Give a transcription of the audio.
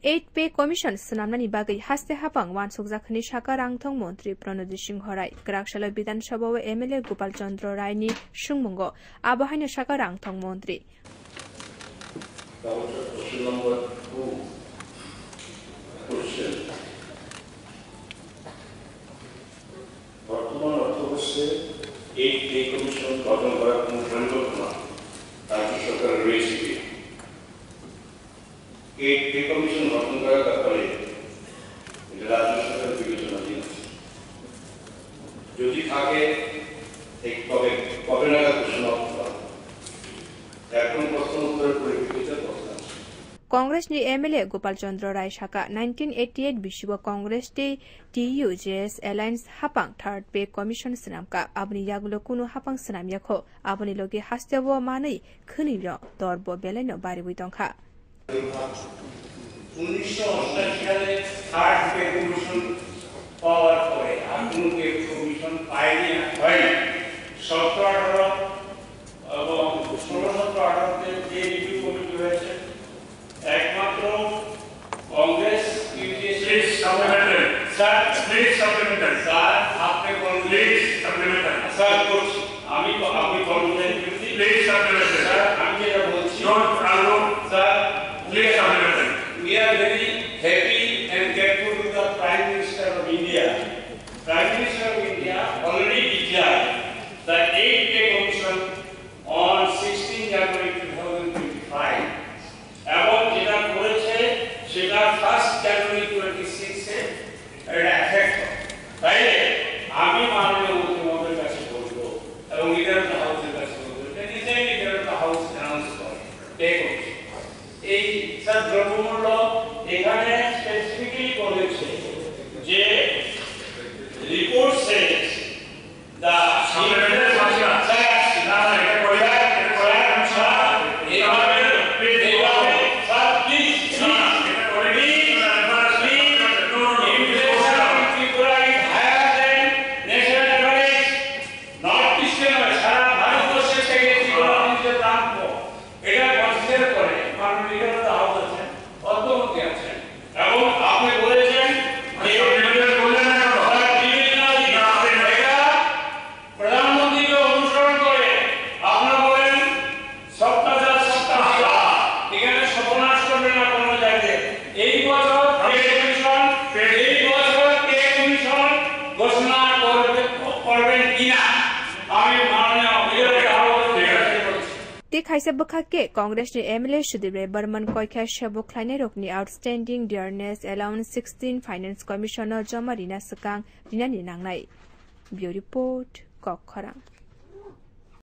8 पे कमिशन सनामनानि बागै हास्ते हापां वानसुकजाखनि साका रांथं मन्त्री प्रणजित सिंह राय ग्राकशाला विधानसभा एमएलए गोपाल चंद्र रायनि सुंगमंगो आबहायनो साका रांथं मन्त्री বর্তমান অর্থবর্ষে এই পে কমিশন গঠন করার কোন পরিকল্পনা রাজ্য সরকারের রয়েছে কি? এই পে কমিশন গঠন করার ব্যাপারে রাজ্য সরকার বিবেচনাধীন আছে। যদি থাকে তবে কবে নাগাদ ঘোষণা করা এখন প্রশ্ন উত্তরের পরিপ্রেক্ষিতে कांग्रेस नि एमएलए गोपाल चंद्र राय शाखा 1988 विश्व कांग्रेस टे TUJS एलायंस हापां थर्ड पे कमिशन सनामका आबनि यागुलो कुनु हापां सनाम याखो आबनि लगे हास्तेबो मानै खनिरो दरबो बेलायनो बारिबुइ दंखा 1988 সালে থার্ড পে কমিশন পাওয়ার পরে আর কোনো পে কমিশন পায়নি হয় 17-18 এবং 16-17-18 তে যে রিভিউ কমিটি হয়েছে একমাত্র कांग्रेस स्टेट सप्लीमेंटरी স্যার আপনি কংগ্রেস সাপ্লিমেন্টারি স্যার কোচ আমি কংগ্রেস স্টেট সাপ্লিমেন্টারি স্যার আমি যেটা বলছি ডোন্ট আলো sir state supplementary we are very happy and grateful to the prime minister of india already declared that 8 pay commission on 16 January 2025 এবং যেটা করেছে সেটা 1 জানুয়ারি 26 এ এটা এফেক্ট তাই আমি মাননীয় মুখ্যমন্ত্রীর কাছে বলবো এবং লিডার অফ দ্য হাউসের কাছে বলবো এটা নিজেই leader of the house announce করে দেখো এই স্যার দ্রব্যমূল্য এখানে স্পেসিফিক্যালি বলেছে যে রিপোর্ট সেজ দ্য সাপ্লিমেন্টারি खाइसे बखाके कांग्रेस नि एमएलए सुदीप बर्मन कोइखा शबो ख्लाइने रोकनि outstanding dearness allowance 16 finance commissioner जमा रिना सकां रिना नि नांनाय ब्यूरो रिपोर्ट कखरां।